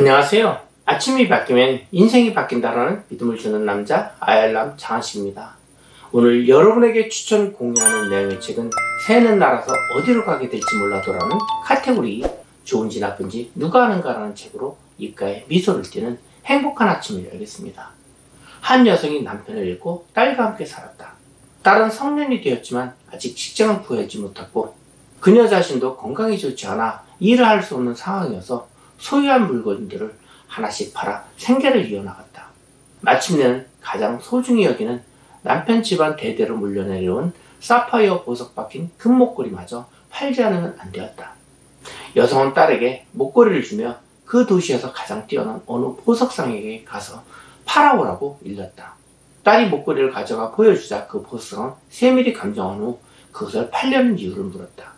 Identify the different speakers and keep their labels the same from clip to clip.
Speaker 1: 안녕하세요. 아침이 바뀌면 인생이 바뀐다라는 믿음을 주는 남자 아얄람 장한씨입니다. 오늘 여러분에게 추천 공유하는 내용의 책은 새는 날아서 어디로 가게 될지 몰라도라는 카테고리 좋은지 나쁜지 누가 아는가라는 책으로 입가에 미소를 띠는 행복한 아침을 열겠습니다. 한 여성이 남편을 잃고 딸과 함께 살았다. 딸은 성년이 되었지만 아직 직장을 구하지 못했고 그녀 자신도 건강이 좋지 않아 일을 할 수 없는 상황이어서 소유한 물건들을 하나씩 팔아 생계를 이어나갔다. 마침내는 가장 소중히 여기는 남편 집안 대대로 물려내려온 사파이어 보석 박힌 금목걸이마저 팔지 않으면 안 되었다. 여성은 딸에게 목걸이를 주며 그 도시에서 가장 뛰어난 어느 보석상에게 가서 팔아오라고 일렀다. 딸이 목걸이를 가져가 보여주자 그 보석상은 세밀히 감정한 후 그것을 팔려는 이유를 물었다.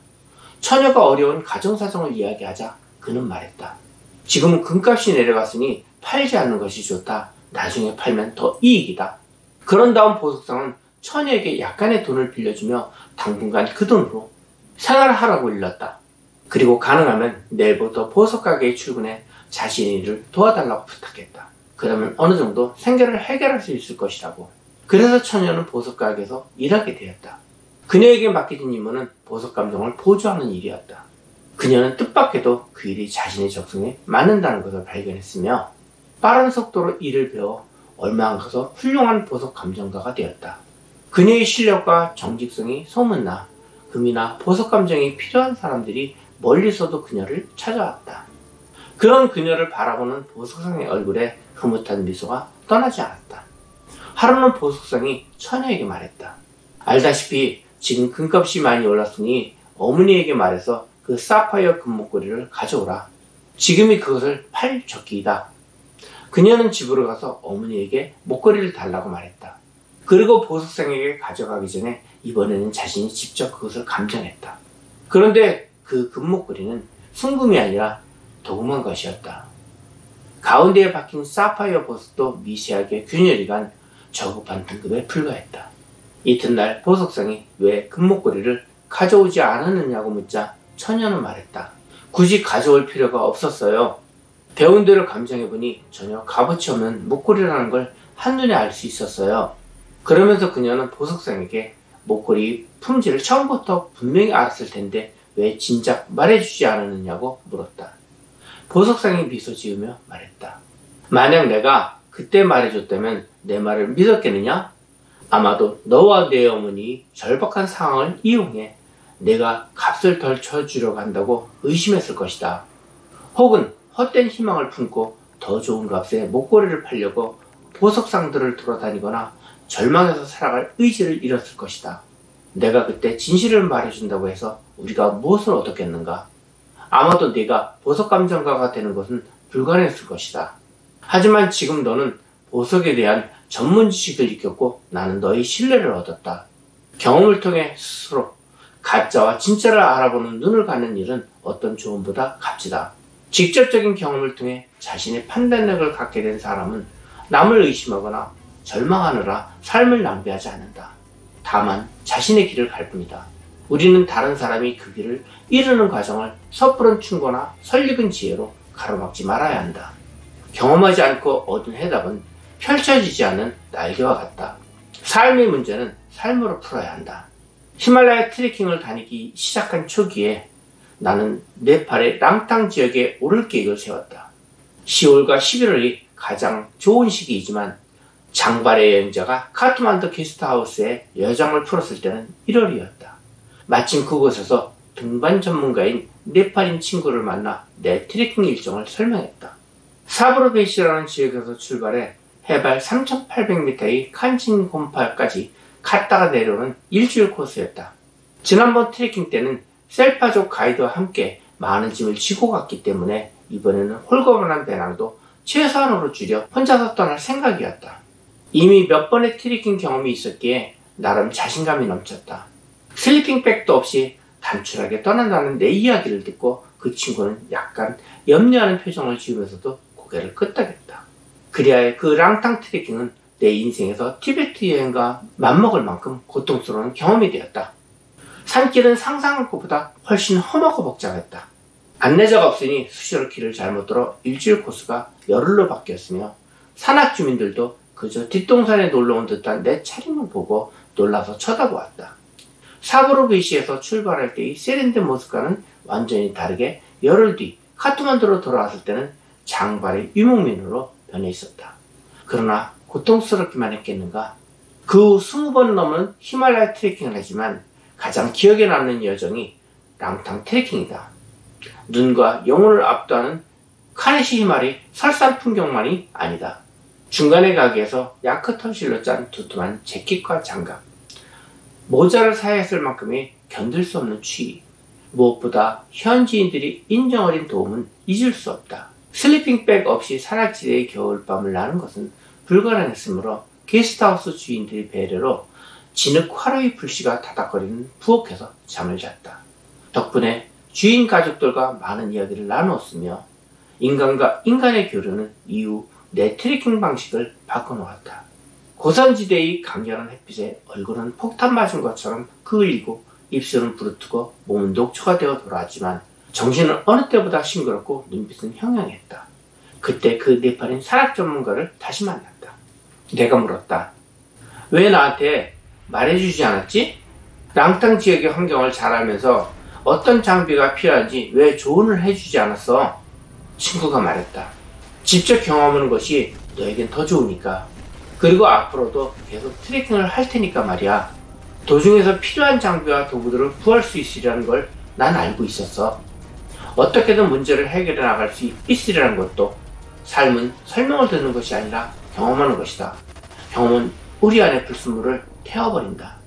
Speaker 1: 처녀가 어려운 가정사정을 이야기하자 그는 말했다. 지금은 금값이 내려갔으니 팔지 않는 것이 좋다. 나중에 팔면 더 이익이다. 그런 다음 보석상은 처녀에게 약간의 돈을 빌려주며 당분간 그 돈으로 생활하라고 일렀다. 그리고 가능하면 내일부터 보석가게에 출근해 자신의 일을 도와달라고 부탁했다. 그러면 어느 정도 생계를 해결할 수 있을 것이라고. 그래서 처녀는 보석가게에서 일하게 되었다. 그녀에게 맡겨진 임무는 보석 감정을 보조하는 일이었다. 그녀는 뜻밖에도 그 일이 자신의 적성에 맞는다는 것을 발견했으며 빠른 속도로 일을 배워 얼마 안 가서 훌륭한 보석 감정가가 되었다. 그녀의 실력과 정직성이 소문나 금이나 보석 감정이 필요한 사람들이 멀리서도 그녀를 찾아왔다. 그런 그녀를 바라보는 보석상의 얼굴에 흐뭇한 미소가 떠나지 않았다. 하루는 보석상이 처녀에게 말했다. 알다시피 지금 금값이 많이 올랐으니 어머니에게 말해서 그 사파이어 금목걸이를 가져오라. 지금이 그것을 팔 적기이다. 그녀는 집으로 가서 어머니에게 목걸이를 달라고 말했다. 그리고 보석상에게 가져가기 전에 이번에는 자신이 직접 그것을 감정했다. 그런데 그 금목걸이는 순금이 아니라 도금한 것이었다. 가운데에 박힌 사파이어 보석도 미세하게 균열이 간 저급한 등급에 불과했다. 이튿날 보석상이 왜 금목걸이를 가져오지 않았느냐고 묻자 처녀는 말했다. 굳이 가져올 필요가 없었어요. 배운 대로 감정해보니 전혀 값어치 없는 목걸이라는 걸 한눈에 알 수 있었어요. 그러면서 그녀는 보석상에게 목걸이 품질을 처음부터 분명히 알았을 텐데 왜 진작 말해주지 않았느냐고 물었다. 보석상이 미소 지으며 말했다. 만약 내가 그때 말해줬다면 내 말을 믿었겠느냐? 아마도 너와 내 어머니 절박한 상황을 이용해 내가 값을 덜 쳐주려고 한다고 의심했을 것이다. 혹은 헛된 희망을 품고 더 좋은 값에 목걸이를 팔려고 보석상들을 돌아다니거나 절망해서 살아갈 의지를 잃었을 것이다. 내가 그때 진실을 말해준다고 해서 우리가 무엇을 얻었겠는가? 아마도 네가 보석감정가가 되는 것은 불가능했을 것이다. 하지만 지금 너는 보석에 대한 전문 지식을 익혔고 나는 너의 신뢰를 얻었다. 경험을 통해 스스로 가짜와 진짜를 알아보는 눈을 갖는 일은 어떤 조언보다 값지다. 직접적인 경험을 통해 자신의 판단력을 갖게 된 사람은 남을 의심하거나 절망하느라 삶을 낭비하지 않는다. 다만 자신의 길을 갈 뿐이다. 우리는 다른 사람이 그 길을 이루는 과정을 섣부른 충고나 설익은 지혜로 가로막지 말아야 한다. 경험하지 않고 얻은 해답은 펼쳐지지 않는 날개와 같다. 삶의 문제는 삶으로 풀어야 한다. 히말라야 트레킹을 다니기 시작한 초기에 나는 네팔의 랑탕 지역에 오를 계획을 세웠다. 10월과 11월이 가장 좋은 시기이지만 장발의 여행자가 카트만두 게스트하우스에 여정을 풀었을 때는 1월이었다. 마침 그곳에서 등반 전문가인 네팔인 친구를 만나 내 트레킹 일정을 설명했다. 사브르베시라는 지역에서 출발해 해발 3,800m의 칸진곰파까지 갔다가 내려오는 일주일 코스였다. 지난번 트레킹 때는 셀파족 가이드와 함께 많은 짐을 지고 갔기 때문에 이번에는 홀가분한 배낭도 최소한으로 줄여 혼자서 떠날 생각이었다. 이미 몇 번의 트레킹 경험이 있었기에 나름 자신감이 넘쳤다. 슬리핑백도 없이 단출하게 떠난다는 내 이야기를 듣고 그 친구는 약간 염려하는 표정을 지으면서도 고개를 끄덕였다. 그리하여 그 랑탕 트레킹은 내 인생에서 티베트 여행과 맞먹을 만큼 고통스러운 경험이 되었다. 산길은 상상한 것보다 훨씬 험하고 복잡했다. 안내자가 없으니 수시로 길을 잘못 들어 일주일 코스가 열흘로 바뀌었으며 산악 주민들도 그저 뒷동산에 놀러온 듯한 내 차림을 보고 놀라서 쳐다보았다. 사브로비시에서 출발할 때의 세련된 모습과는 완전히 다르게 열흘 뒤 카트만두로 돌아왔을 때는 장발의 유목민으로 변해 있었다. 그러나 고통스럽기만 했겠는가? 그 후 20번 넘은 히말라야 트레킹을 하지만 가장 기억에 남는 여정이 랑탕 트레킹이다. 눈과 영혼을 압도하는 카네시 히말의 설산 풍경만이 아니다. 중간의 가게에서 야크 털실로 짠 두툼한 재킷과 장갑, 모자를 사야 쓸 만큼의 견딜 수 없는 추위, 무엇보다 현지인들이 인정 어린 도움은 잊을 수 없다. 슬리핑백 없이 산악지대의 겨울밤을 나는 것은 불가능했으므로 게스트하우스 주인들의 배려로 진흙 화로의 불씨가 다닥거리는 부엌에서 잠을 잤다. 덕분에 주인 가족들과 많은 이야기를 나누었으며 인간과 인간의 교류는 이후 내 트레킹 방식을 바꿔놓았다. 고산지대의 강렬한 햇빛에 얼굴은 폭탄 맞은 것처럼 그을리고 입술은 부르트고 몸은 녹초가 되어 돌아왔지만 정신은 어느 때보다 싱그럽고 눈빛은 형형했다. 그때 그 네팔인 산악 전문가를 다시 만났다. 내가 물었다. 왜 나한테 말해주지 않았지? 랑탕 지역의 환경을 잘 알면서 어떤 장비가 필요한지 왜 조언을 해주지 않았어? 친구가 말했다. 직접 경험하는 것이 너에겐 더 좋으니까. 그리고 앞으로도 계속 트레킹을 할 테니까 말이야. 도중에서 필요한 장비와 도구들을 구할 수 있으리라는 걸 난 알고 있었어. 어떻게든 문제를 해결해 나갈 수 있으리라는 것도 삶은 설명을 듣는 것이 아니라 경험하는 것이다. 경험은 우리 안의 불순물을 태워버린다.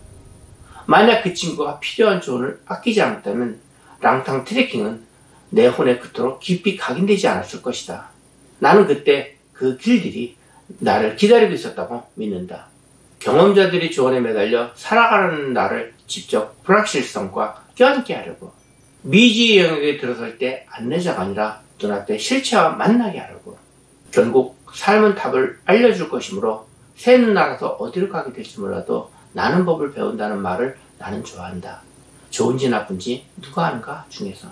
Speaker 1: 만약 그 친구가 필요한 조언을 아끼지 않았다면 랑탕 트레킹은 내 혼의 끝으로 깊이 각인되지 않았을 것이다. 나는 그때 그 길들이 나를 기다리고 있었다고 믿는다. 경험자들이 조언에 매달려 살아가는 나를 직접 불확실성과 껴안게 하려고, 미지의 영역에 들어설 때 안내자가 아니라 눈앞의 실체와 만나게 하려고, 결국 삶은 답을 알려줄 것이므로 새는 날아서 어디로 가게 될지 몰라도 나는 법을 배운다는 말을 나는 좋아한다. 좋은지 나쁜지 누가 아는가 중에서.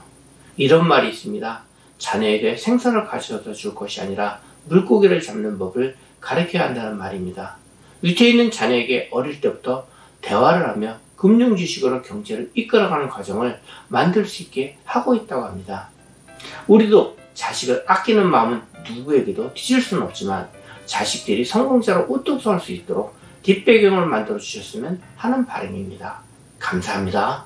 Speaker 1: 이런 말이 있습니다. 자녀에게 생선을 가져다 줄 것이 아니라 물고기를 잡는 법을 가르쳐야 한다는 말입니다. 위태에 있는 자녀에게 어릴 때부터 대화를 하며 금융 지식으로 경제를 이끌어가는 과정을 만들 수 있게 하고 있다고 합니다. 우리도 자식을 아끼는 마음은 누구에게도 뒤질 수는 없지만 자식들이 성공자로 우뚝 설 수 있도록 뒷배경을 만들어 주셨으면 하는 바람입니다. 감사합니다.